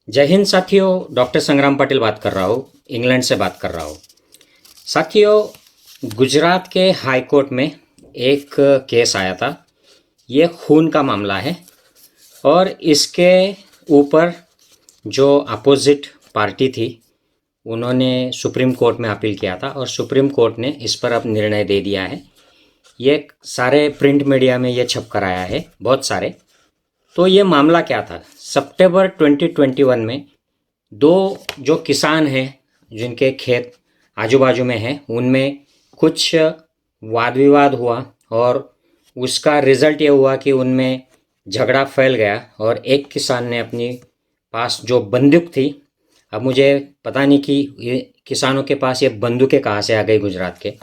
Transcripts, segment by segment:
जय हिंद साथियों, डॉक्टर संग्राम पाटिल बात कर रहा हूँ, इंग्लैंड से बात कर रहा हूँ। साथियों, गुजरात के हाई कोर्ट में एक केस आया था। ये खून का मामला है और इसके ऊपर जो अपोजिट पार्टी थी उन्होंने सुप्रीम कोर्ट में अपील किया था और सुप्रीम कोर्ट ने इस पर अब निर्णय दे दिया है। ये सारे प्रिंट मीडिया में ये छप कर आया है, बहुत सारे। तो ये मामला क्या था? सितंबर 2021 में दो जो किसान हैं जिनके खेत आजू बाजू में हैं, उनमें कुछ वाद विवाद हुआ और उसका रिजल्ट ये हुआ कि उनमें झगड़ा फैल गया और एक किसान ने अपनी पास जो बंदूक थी, अब मुझे पता नहीं कि ये किसानों के पास ये बंदूकें कहाँ से आ गई गुजरात के,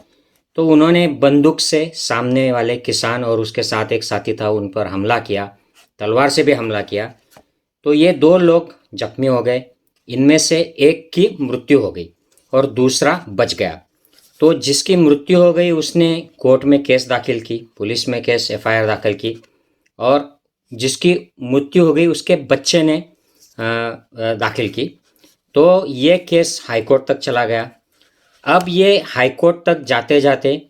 तो उन्होंने बंदूक से सामने वाले किसान और उसके साथ एक साथी था उन पर हमला किया, तलवार से भी हमला किया। तो ये दो लोग जख्मी हो गए। इनमें से एक की मृत्यु हो गई और दूसरा बच गया। तो जिसकी मृत्यु हो गई उसने कोर्ट में केस दाखिल की, पुलिस में केस एफआईआर दाखिल की, और जिसकी मृत्यु हो गई उसके बच्चे ने दाखिल की। तो ये केस हाईकोर्ट तक चला गया। अब ये हाईकोर्ट तक जाते जाते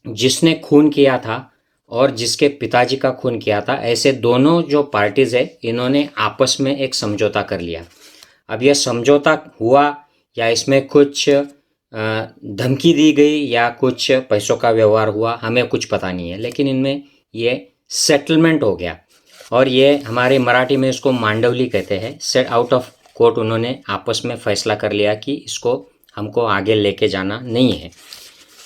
जिसने खून किया था और जिसके पिताजी का खून किया था, ऐसे दोनों जो पार्टीज़ है इन्होंने आपस में एक समझौता कर लिया। अब यह समझौता हुआ या इसमें कुछ धमकी दी गई या कुछ पैसों का व्यवहार हुआ, हमें कुछ पता नहीं है, लेकिन इनमें ये सेटलमेंट हो गया और ये हमारे मराठी में इसको मांडवली कहते हैं। सेट आउट ऑफ कोर्ट उन्होंने आपस में फैसला कर लिया कि इसको हमको आगे लेके जाना नहीं है।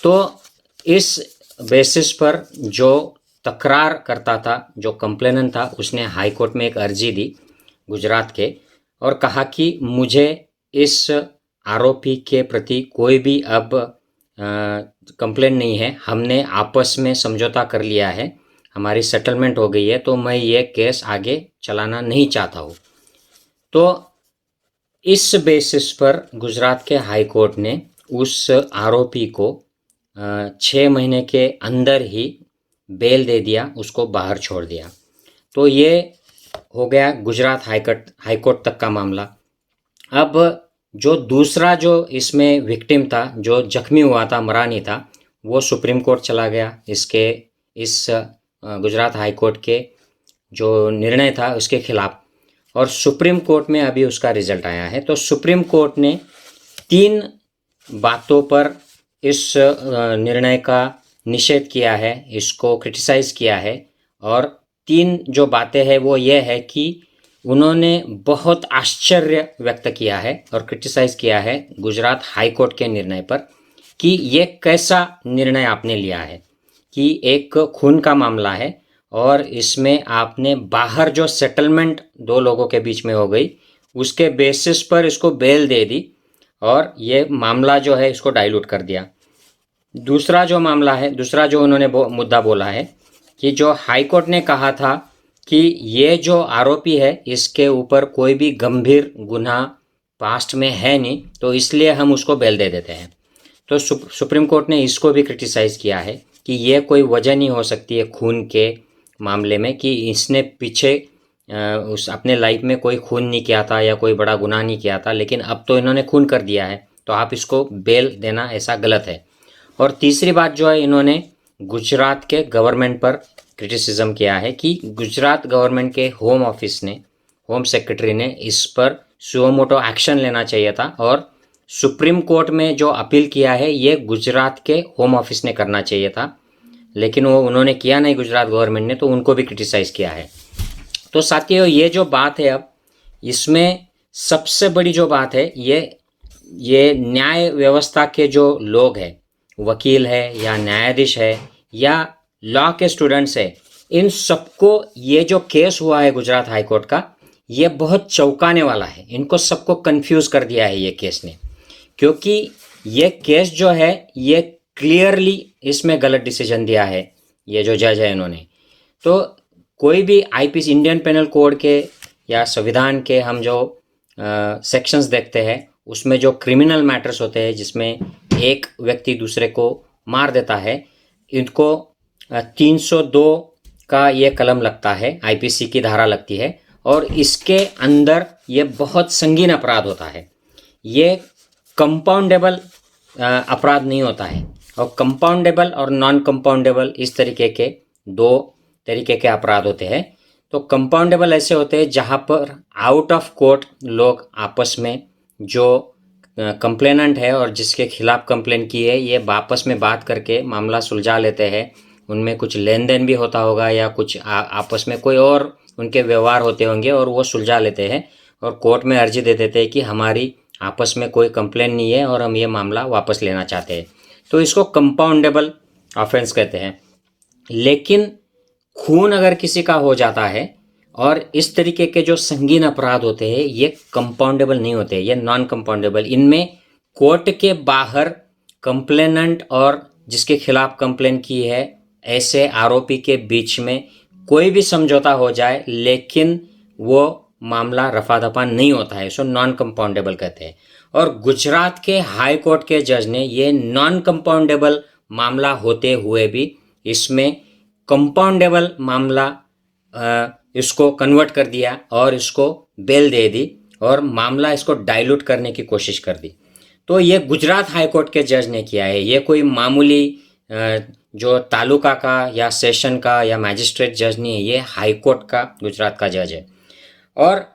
तो इस बेसिस पर जो तकरार करता था, जो कंप्लेनेंट था, उसने हाई कोर्ट में एक अर्जी दी गुजरात के और कहा कि मुझे इस आरोपी के प्रति कोई भी अब कंप्लेन नहीं है, हमने आपस में समझौता कर लिया है, हमारी सेटलमेंट हो गई है, तो मैं ये केस आगे चलाना नहीं चाहता हूँ। तो इस बेसिस पर गुजरात के हाई कोर्ट ने उस आरोपी को 6 महीने के अंदर ही बेल दे दिया, उसको बाहर छोड़ दिया। तो ये हो गया गुजरात हाई कोर्ट तक का मामला। अब जो दूसरा जो इसमें विक्टिम था, जो जख्मी हुआ था, मरा नहीं था, वो सुप्रीम कोर्ट चला गया। इस गुजरात हाई कोर्ट के जो निर्णय था उसके खिलाफ, और सुप्रीम कोर्ट में अभी उसका रिजल्ट आया है। तो सुप्रीम कोर्ट ने 3 बातों पर इस निर्णय का निषेध किया है, इसको क्रिटिसाइज़ किया है, और 3 जो बातें हैं वो ये है कि उन्होंने बहुत आश्चर्य व्यक्त किया है और क्रिटिसाइज़ किया है गुजरात हाई कोर्ट के निर्णय पर कि ये कैसा निर्णय आपने लिया है कि एक खून का मामला है और इसमें आपने बाहर जो सेटलमेंट 2 लोगों के बीच में हो गई उसके बेसिस पर इसको बेल दे दी और ये मामला जो है इसको डाइल्यूट कर दिया। दूसरा जो मामला है, दूसरा जो उन्होंने मुद्दा बोला है कि जो हाई कोर्ट ने कहा था कि ये जो आरोपी है इसके ऊपर कोई भी गंभीर गुनाह पास्ट में है नहीं, तो इसलिए हम उसको बेल दे देते हैं। तो सुप्रीम कोर्ट ने इसको भी क्रिटिसाइज़ किया है कि ये कोई वजह नहीं हो सकती है खून के मामले में कि इसने पीछे उस अपने लाइफ में कोई खून नहीं किया था या कोई बड़ा गुनाह नहीं किया था, लेकिन अब तो इन्होंने खून कर दिया है, तो आप इसको बेल देना ऐसा गलत है। और तीसरी बात जो है, इन्होंने गुजरात के गवर्नमेंट पर क्रिटिसिज्म किया है कि गुजरात गवर्नमेंट के होम ऑफिस ने, होम सेक्रेटरी ने इस पर सुओमोटो एक्शन लेना चाहिए था और सुप्रीम कोर्ट में जो अपील किया है ये गुजरात के होम ऑफिस ने करना चाहिए था, लेकिन वो उन्होंने किया नहीं गुजरात गवर्नमेंट ने, तो उनको भी क्रिटिसाइज़ किया है। तो साथियों, ये जो बात है, अब इसमें सबसे बड़ी जो बात है, ये न्याय व्यवस्था के जो लोग हैं, वकील है या न्यायाधीश है या लॉ के स्टूडेंट्स है, इन सबको ये जो केस हुआ है गुजरात हाई कोर्ट का, ये बहुत चौंकाने वाला है। इनको सबको कंफ्यूज कर दिया है ये केस ने, क्योंकि ये केस जो है ये क्लियरली इसमें गलत डिसीजन दिया है ये जो जज है इन्होंने। तो कोई भी आईपीसी, इंडियन पेनल कोड के या संविधान के हम जो सेक्शंस देखते हैं उसमें जो क्रिमिनल मैटर्स होते हैं जिसमें एक व्यक्ति दूसरे को मार देता है, इनको 302 का ये कलम लगता है, आईपीसी की धारा लगती है, और इसके अंदर ये बहुत संगीन अपराध होता है। ये कंपाउंडेबल अपराध नहीं होता है। और कंपाउंडेबल और नॉन कंपाउंडेबल इस तरीके के दो तरीके के अपराध होते हैं। तो कंपाउंडेबल ऐसे होते हैं जहाँ पर आउट ऑफ कोर्ट लोग आपस में जो कंप्लेनेंट है और जिसके खिलाफ कंप्लेन की है, ये आपस में बात करके मामला सुलझा लेते हैं। उनमें कुछ लेन देन भी होता होगा या कुछ आपस में कोई और उनके व्यवहार होते होंगे और वो सुलझा लेते हैं और कोर्ट में अर्जी दे देते हैं कि हमारी आपस में कोई कंप्लेन नहीं है और हम ये मामला वापस लेना चाहते हैं। तो इसको कंपाउंडेबल ऑफेंस कहते हैं। लेकिन खून अगर किसी का हो जाता है और इस तरीके के जो संगीन अपराध होते हैं, ये कंपाउंडेबल नहीं होते, ये नॉन कंपाउंडेबल। इनमें कोर्ट के बाहर कंप्लेनेंट और जिसके खिलाफ कंप्लेन की है ऐसे आरोपी के बीच में कोई भी समझौता हो जाए, लेकिन वो मामला रफा दफा नहीं होता है, सो नॉन कंपाउंडेबल कहते हैं। और गुजरात के हाई कोर्ट के जज ने ये नॉन कंपाउंडेबल मामला होते हुए भी इसमें कंपाउंडेबल मामला इसको कन्वर्ट कर दिया और इसको बेल दे दी और मामला इसको डाइल्यूट करने की कोशिश कर दी। तो ये गुजरात हाई कोर्ट के जज ने किया है। ये कोई मामूली जो तालुका का या सेशन का या मैजिस्ट्रेट जज नहीं है, ये हाई कोर्ट का गुजरात का जज है। और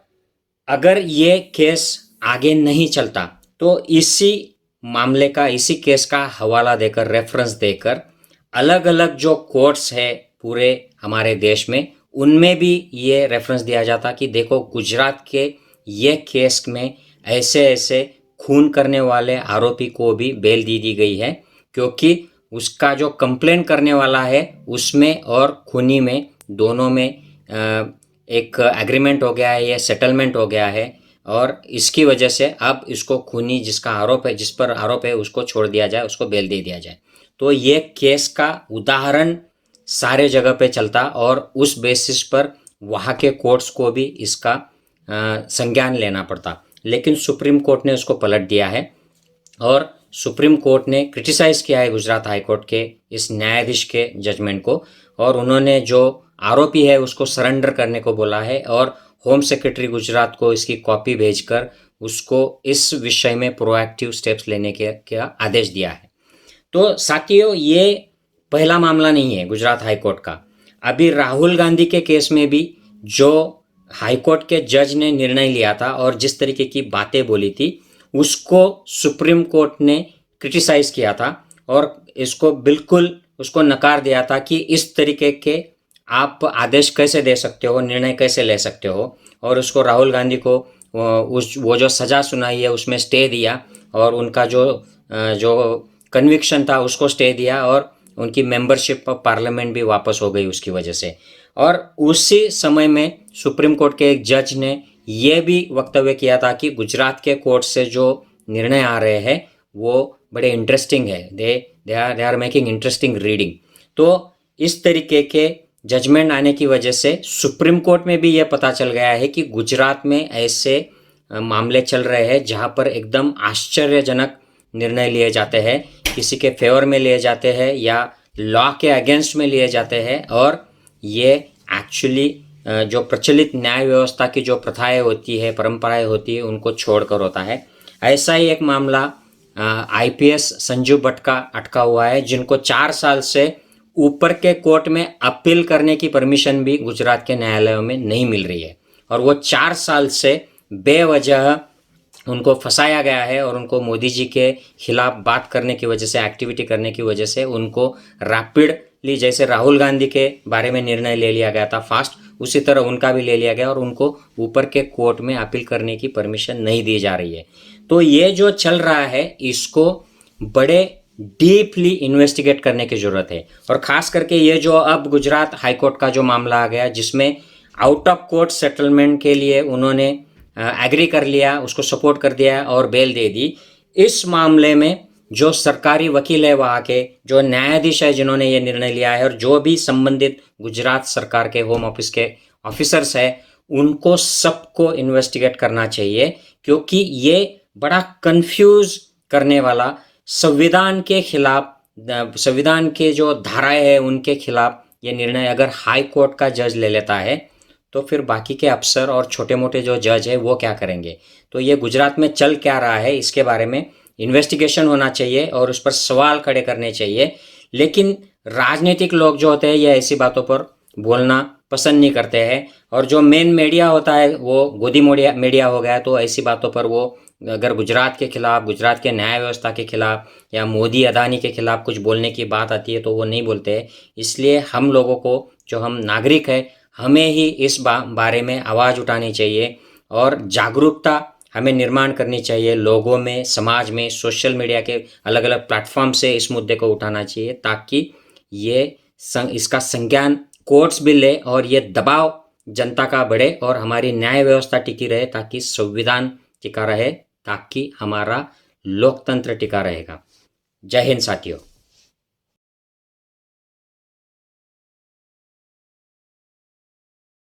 अगर ये केस आगे नहीं चलता तो इसी मामले का, इसी केस का हवाला देकर, रेफरेंस देकर अलग अलग जो कोर्ट्स है पूरे हमारे देश में, उनमें भी ये रेफरेंस दिया जाता कि देखो गुजरात के ये केस में ऐसे ऐसे खून करने वाले आरोपी को भी बेल दी गई है, क्योंकि उसका जो कंप्लेन करने वाला है उसमें और खूनी में दोनों में एक एग्रीमेंट हो गया है, ये सेटलमेंट हो गया है और इसकी वजह से अब इसको खूनी जिसका आरोप है, जिस पर आरोप है, उसको छोड़ दिया जाए, उसको बेल दे दिया जाए। तो ये केस का उदाहरण सारे जगह पे चलता और उस बेसिस पर वहाँ के कोर्ट्स को भी इसका संज्ञान लेना पड़ता। लेकिन सुप्रीम कोर्ट ने उसको पलट दिया है और सुप्रीम कोर्ट ने क्रिटिसाइज़ किया है गुजरात हाई कोर्ट के इस न्यायाधीश के जजमेंट को और उन्होंने जो आरोपी है उसको सरेंडर करने को बोला है और होम सेक्रेटरी गुजरात को इसकी कॉपी भेजकर उसको इस विषय में प्रोएक्टिव स्टेप्स लेने के आदेश दिया है। तो साथियों, ये पहला मामला नहीं है गुजरात हाई कोर्ट का। अभी राहुल गांधी के केस में भी जो हाई कोर्ट के जज ने निर्णय लिया था और जिस तरीके की बातें बोली थी उसको सुप्रीम कोर्ट ने क्रिटिसाइज़ किया था और इसको बिल्कुल उसको नकार दिया था कि इस तरीके के आप आदेश कैसे दे सकते हो, निर्णय कैसे ले सकते हो। और उसको राहुल गांधी को वो जो सज़ा सुनाई है उसमें स्टे दिया और उनका जो कन्विक्शन था उसको स्टे दिया और उनकी मेंबरशिप ऑफ पार्लियामेंट भी वापस हो गई उसकी वजह से। और उसी समय में सुप्रीम कोर्ट के एक जज ने ये भी वक्तव्य किया था कि गुजरात के कोर्ट से जो निर्णय आ रहे हैं वो बड़े इंटरेस्टिंग है, they are making interesting reading. तो इस तरीके के जजमेंट आने की वजह से सुप्रीम कोर्ट में भी ये पता चल गया है कि गुजरात में ऐसे मामले चल रहे हैं जहाँ पर एकदम आश्चर्यजनक निर्णय लिए जाते हैं, किसी के फेवर में लिए जाते हैं या लॉ के अगेंस्ट में लिए जाते हैं और ये एक्चुअली जो प्रचलित न्याय व्यवस्था की जो प्रथाएं होती है, परंपराएं होती है, उनको छोड़कर होता है। ऐसा ही एक मामला आईपीएस संजीव भट्ट का अटका हुआ है, जिनको 4 साल से ऊपर के कोर्ट में अपील करने की परमिशन भी गुजरात के न्यायालयों में नहीं मिल रही है और वो 4 साल से बेवजह उनको फंसाया गया है और उनको मोदी जी के खिलाफ बात करने की वजह से, एक्टिविटी करने की वजह से उनको रैपिडली, जैसे राहुल गांधी के बारे में निर्णय ले लिया गया था फास्ट, उसी तरह उनका भी ले लिया गया और उनको ऊपर के कोर्ट में अपील करने की परमिशन नहीं दी जा रही है। तो ये जो चल रहा है इसको बड़े डीपली इन्वेस्टिगेट करने की ज़रूरत है। और ख़ास करके ये जो अब गुजरात हाई कोर्ट का जो मामला आ गया जिसमें आउट ऑफ कोर्ट सेटलमेंट के लिए उन्होंने एग्री कर लिया, उसको सपोर्ट कर दिया और बेल दे दी। इस मामले में जो सरकारी वकील है वहाँ के, जो न्यायाधीश है जिन्होंने ये निर्णय लिया है और जो भी संबंधित गुजरात सरकार के होम ऑफिस के ऑफिसर्स है, उनको सबको इन्वेस्टिगेट करना चाहिए, क्योंकि ये बड़ा कंफ्यूज करने वाला, संविधान के खिलाफ, संविधान के जो धाराएं हैं उनके खिलाफ ये निर्णय अगर हाई कोर्ट का जज ले लेता है तो फिर बाकी के अफसर और छोटे मोटे जो जज है वो क्या करेंगे। तो ये गुजरात में चल क्या रहा है इसके बारे में इन्वेस्टिगेशन होना चाहिए और उस पर सवाल खड़े करने चाहिए। लेकिन राजनीतिक लोग जो होते हैं ये ऐसी बातों पर बोलना पसंद नहीं करते हैं, और जो मेन मीडिया होता है वो गोदी मीडिया हो गया, तो ऐसी बातों पर वो अगर गुजरात के खिलाफ, गुजरात के न्याय व्यवस्था के खिलाफ या मोदी अदानी के खिलाफ कुछ बोलने की बात आती है तो वो नहीं बोलते हैं। इसलिए हम लोगों को, जो हम नागरिक हैं, हमें ही इस बारे में आवाज़ उठानी चाहिए और जागरूकता हमें निर्माण करनी चाहिए लोगों में, समाज में, सोशल मीडिया के अलग अलग प्लेटफॉर्म से इस मुद्दे को उठाना चाहिए, ताकि ये इसका संज्ञान कोर्ट्स भी ले और ये दबाव जनता का बढ़े और हमारी न्याय व्यवस्था टिकी रहे, ताकि संविधान टिका रहे, ताकि हमारा लोकतंत्र टिका रहेगा। जय हिंद साथियों।